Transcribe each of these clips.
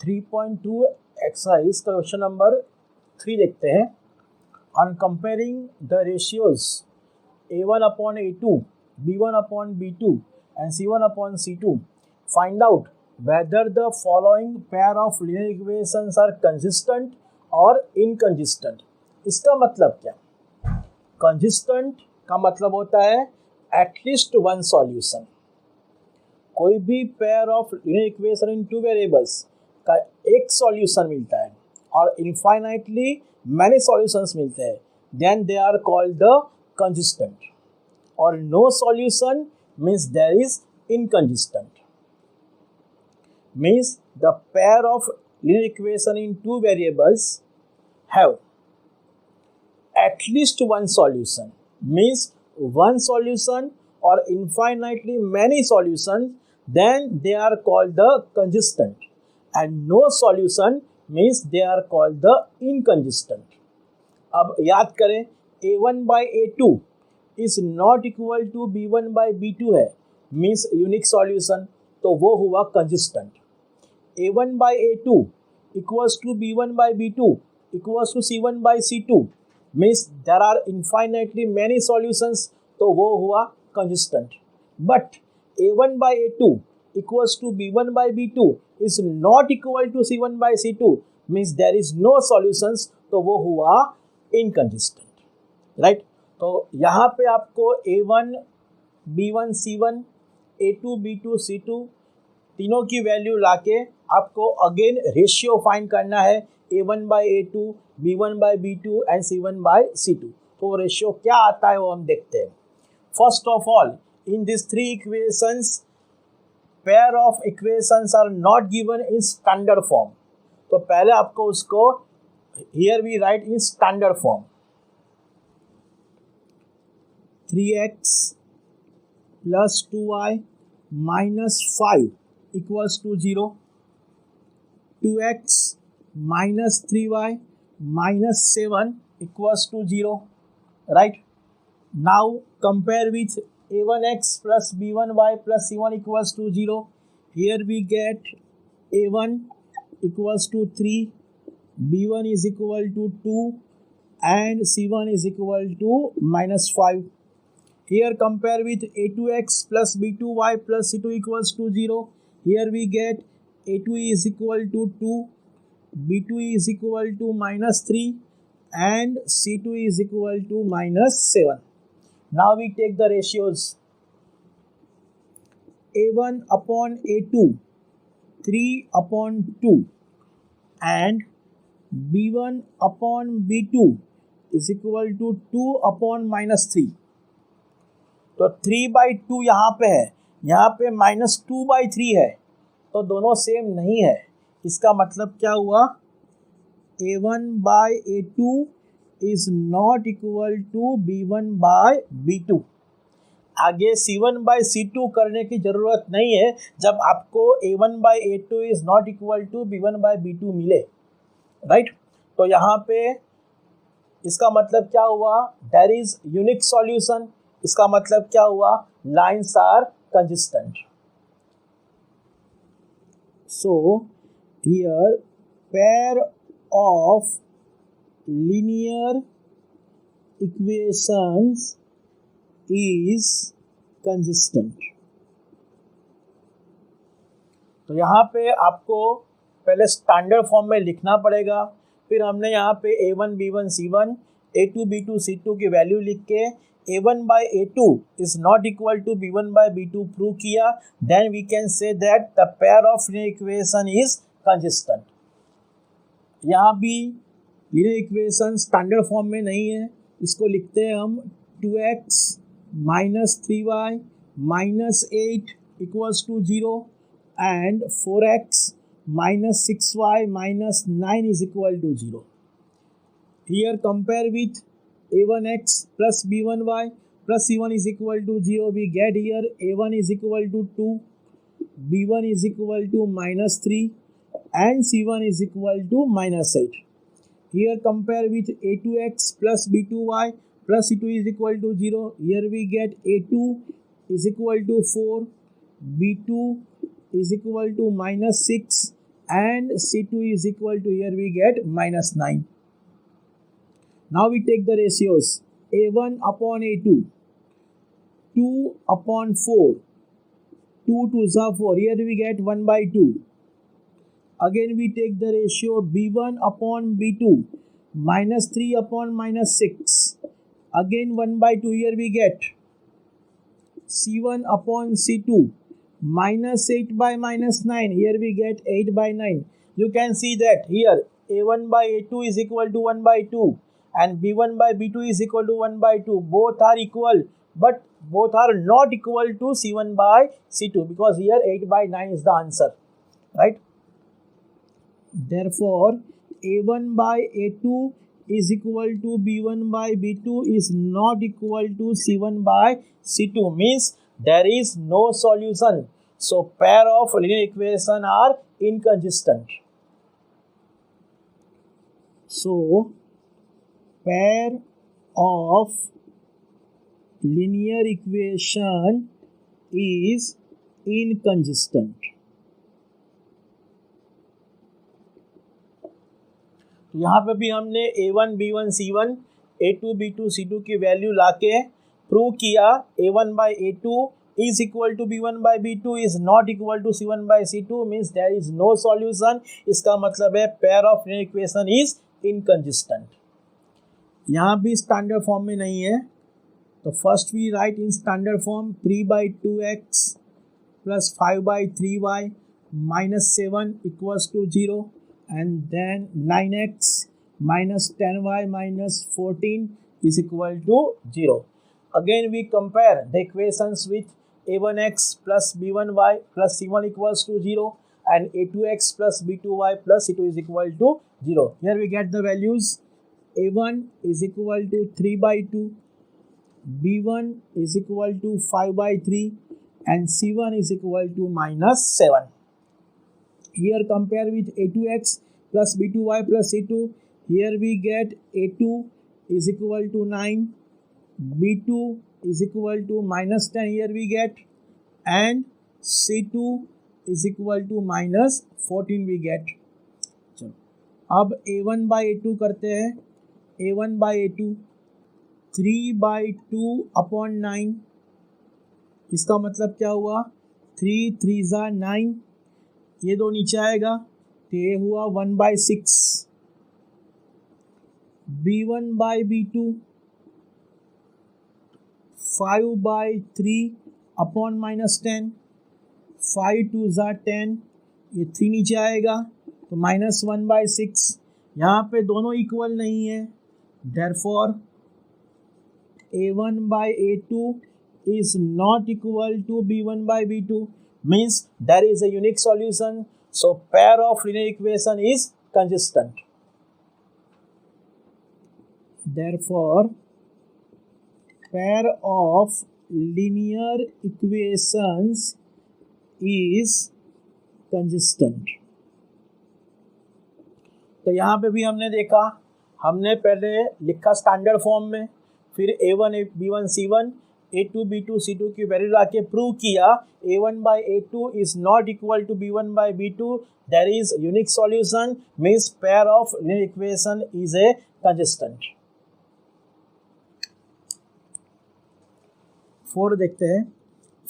3.2 exercise का question number 3 देखते हैं. On comparing the ratios A1/A2, B1/B2 and C1/C2, find out whether the following pair of linear equations are consistent or inconsistent. इसका मतलब क्या? Consistent का मतलब होता है at least one solution. कोई भी pair of linear equation in two variables का एक सॉल्यूशन मिलता है और इनफाइनाइटली मैनी सॉल्यूशंस मिलते हैं, then they are called the consistent. और no solution means there is inconsistent. Means the pair of linear equation in two variables have at least one solution, means one solution or infinitely many solutions, then they are called the consistent, and no solution means they are called the inconsistent. अब याद करें, A1/A2 is not equal to B1/B2 है, means unique solution, तो वो हुआ consistent. A1/A2 equals to B1/B2 equals to C1/C2 means there are infinitely many solutions, तो वो हुआ consistent. But A1/A2 equals to B1/B2 is not equal to C1/C2 means there is no solutions, तो वो हुआ inconsistent. Right? तो यहाँ पे आपको A1, B1, C1, A2, B2, C2 तीनों की वैल्यू लाके आपको अगेन रेशियो फाइंड करना है A1/A2, B1/B2 एंड C1/C2. तो रेशियो क्या आता है वो हम देखते हैं. First of all, in this three equations pair of equations are not given in standard form. तो पहले आपको उसको here we write in standard form. 3x plus 2y minus 5 equals to 0. 2x minus 3y minus 7 equals to 0. Right? Now compare with A1x plus B1y plus C1 equals to 0. Here we get A1 equals to 3, B1 is equal to 2 and C1 is equal to minus 5. Here compare with A2x plus B2y plus C2 equals to 0. Here we get A2 is equal to 2, B2 is equal to minus 3 and C2 is equal to minus 7. Now we take the ratios. A1 upon A2, 3 upon 2 and B1 upon B2 is equal to 2 upon minus 3. तो 3/2 यहाँ पे है, यहाँ पे -2/3 है, तो दोनों same नहीं है. इसका मतलब क्या हुआ? A1/A2 is not equal to B1/B2. आगे C1/C2 करने की ज़रूरत नहीं है जब आपको A1/A2 is not equal to B1/B2 मिले. राइट? तो यहाँ पे इसका मतलब क्या हुआ? There is unique solution. इसका मतलब क्या हुआ? Lines are consistent. So here pair of linear equations is consistent. तो यहाँ पे आपको पहले स्टैंडर्ड फॉर्म में लिखना पड़ेगा. फिर हमने यहाँ पे A1, B1, C1, A2, B2, C2 की वैल्यू लिख के A1/A2 is not equal to B1/B2 prove किया. Then we can say that the pair of linear equation is consistent. यहाँ भी linear equation स्टैंडर्ड फॉर्म में नहीं है. इसको लिखते हैं हम 2x minus 3y minus 8 equals to 0 and 4x minus 6y minus 9 is equal to 0. Here compare with A1x plus B1y plus C1 is equal to 0. We get here A1 is equal to 2, B1 is equal to minus 3 and C1 is equal to minus 8. Here compare with A2x plus B2y plus C2 is equal to 0. Here we get A2 is equal to 4, B2 is equal to minus 6 and C2 is equal to, here we get minus 9. Now we take the ratios. A1 upon A2, 2 upon 4, 2 2s are 4, here we get 1 by 2. Again we take the ratio B1 upon B2, minus 3 upon minus 6, again 1 by 2, here we get C1 upon C2, minus 8 by minus 9, here we get 8 by 9. You can see that here A1 by A2 is equal to 1 by 2 and B1 by B2 is equal to 1 by 2. Both are equal, but both are not equal to C1 by C2, because here 8 by 9 is the answer, right? Therefore, A1 by A2 is equal to B1 by B2 is not equal to C1 by C2, means there is no solution. So, pair of linear equations are inconsistent. So, pair of linear equation is inconsistent. तो यहाँ पे भी हमने A1 B1 C1 A2 B2 C2 की value लाके prove किया A1 by A2 is equal to B1 by B2 is not equal to C1 by C2, means there is no solution. इसका मतलब है pair of linear equation is inconsistent. यहाँ भी standard form में नहीं है, तो first we write in standard form 3 by 2x plus 5 by 3y minus 7 equals to 0, and then 9x minus 10y minus 14 is equal to 0. Again we compare the equations with a1x plus b1y plus c1 equals to 0 and a2x plus b2y plus c2 is equal to 0. Here we get the values. A1 is equal to 3 by 2, b1 is equal to 5 by 3 and c1 is equal to minus 7. Here compare with a2x plus b2y plus c2. Here we get a2 is equal to 9, b2 is equal to minus 10, here we get, and c2 is equal to minus 14 we get. चलो अब a1 by a2 करते हैं. a1 by a2 3 by 2 upon 9, इसका मतलब क्या हुआ, 3 3s are 9, ये दो नीचे आएगा तो ये हुआ 1 by 6. b1 by b2 5 by 3 upon minus 10, 5 2s are 10, ये 3 नीचे आएगा तो minus 1 by 6. यहाँ पे दोनों इक्वल नहीं है, therefore a1 by a2 is not equal to b1 by b2, means there is a unique solution. So pair of linear equation is consistent. Therefore pair of linear equations is consistent. तो यहाँ पे भी हमने देखा, हमने पहले लिखा standard form में, फिर a1 b1 c1 a2 b2 c2 की वैल्यू लाके प्रूव किया a1 by a2 is not equal to b1 by b2, there is unique solution, means pair of linear equation is a consistent. 4 देखते हैं.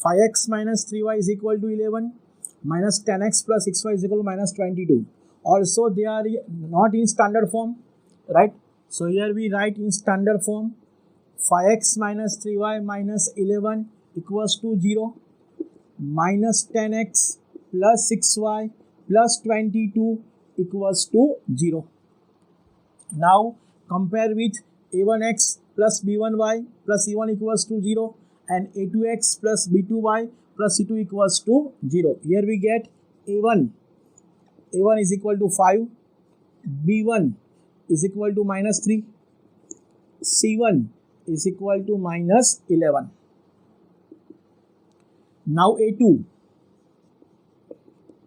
5x minus 3y is equal to 11 minus 10x plus 6y is equal to minus 22. Also they are not in standard form, right? So here we write in standard form 5x minus 3y minus 11 equals to 0, minus 10x plus 6y plus 22 equals to 0. Now compare with a1x plus b1y plus c1 equals to 0 and a2x plus b2y plus c2 equals to 0. Here we get a1 is equal to 5, b1 is equal to minus 3, c1 is equal to minus 11. Now a2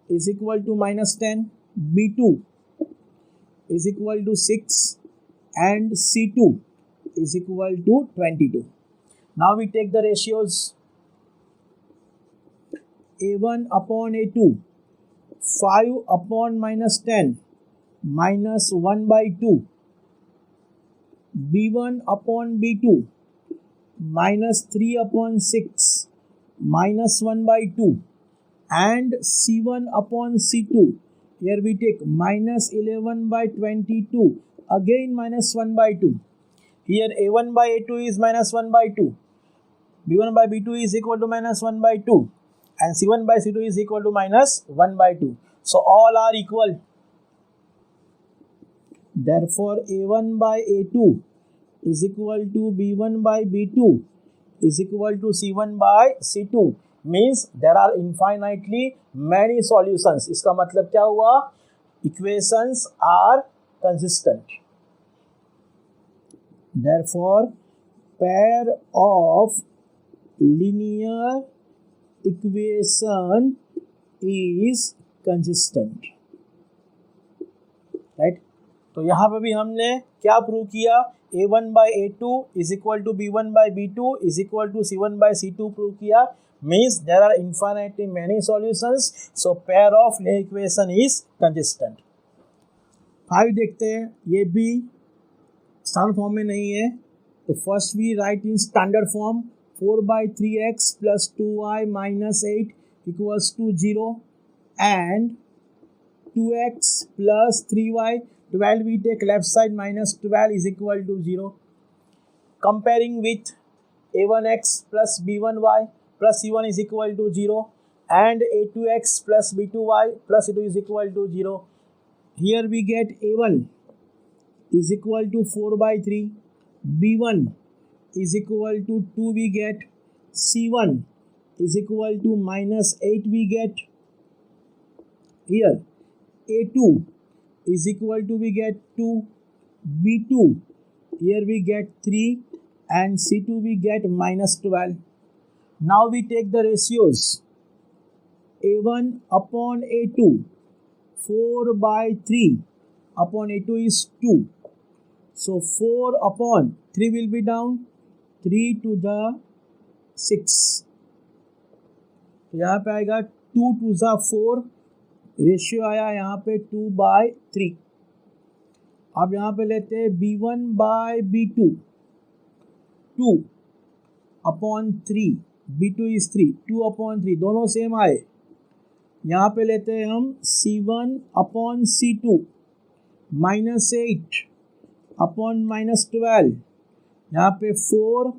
is equal to minus 10, b2 is equal to 6 and c2 is equal to 22. Now we take the ratios. a1 upon a2, 5 upon minus 10 minus 1 by 2, b1 upon b2 minus 3 upon 6 minus 1 by 2, and c1 upon c2, here we take minus 11 by 22, again minus 1 by 2. Here a1 by a2 is minus 1 by 2, b1 by b2 is equal to minus 1 by 2, and c1 by c2 is equal to minus 1 by 2. So all are equal. Therefore a1 by a2 is equal to b1 by b2 is equal to c1 by c2, means there are infinitely many solutions. इसका मतलब क्या हुआ? Equations are consistent. Therefore pair of linear equation is consistent. Right? तो यहाँ पे भी हमने क्या प्रूव किया? a1 by a2 is equal to b1 by b2 is equal to c1 by c2 prove किया, means there are infinitely many solutions, so pair of linear equation is consistent. 5 देखते हैं, ये भी स्टैंडर्ड फॉर्म में नहीं है, तो first we write in standard form 4 by 3x plus 2y minus 8 equals to 0 and 2x plus 3y 12 we take left side minus 12 is equal to 0. Comparing with a1x plus b1y plus c1 is equal to 0 and a2x plus b2y plus c2 is equal to 0. Here we get a1 is equal to 4 by 3, b1 is equal to 2 we get, c1 is equal to minus 8 we get. Here a2 is equal to we get 2, b2 here we get 3 and c2 we get minus 12. Now we take the ratios, a1 upon a2, 4 by 3 upon a2 is 2, so 4 upon 3 will be down, 3 to the 6, तो यहाँ पे आएगा 2 to the 4, ratio आया यहाँ पे 2 by 3. अब यहाँ पे लेते हैं b1 by b2, 2 upon 3, b2 is 3, 2 upon 3 दोनों सेम आए. यहाँ पे लेते हैं हम c1 upon c2, minus 8 upon minus 12, यहाँ पे 4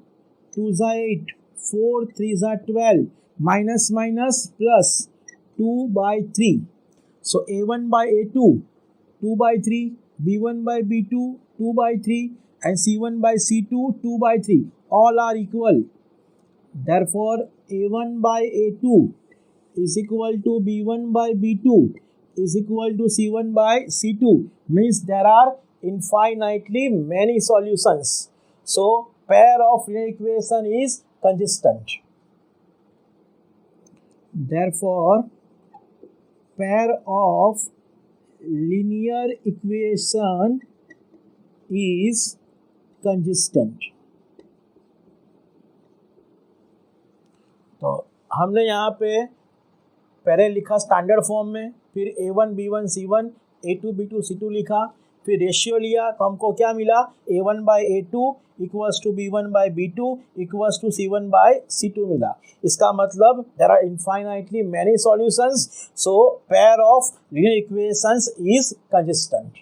2 is 8, 4 3 is 12, minus minus plus 2 by 3. So a1 by a2 2 by 3, b1 by b2 2 by 3 and c1 by c2 2 by 3, all are equal. Therefore a1 by a2 is equal to b1 by b2 is equal to c1 by c2, means there are infinitely many solutions, so pair of linear equation is consistent. Therefore pair of linear equation is consistent. तो हमने यहाँ पे पहले लिखा standard form में, फिर a1 b1 c1 a2 b2 c2 लिखा, फिर रेशियो लिया, तो हमको क्या मिला? a1 by a2 equals to b1 by b2 equals to c1 by c2 मिला. इसका मतलब there are infinitely many solutions, so pair of linear equations is consistent.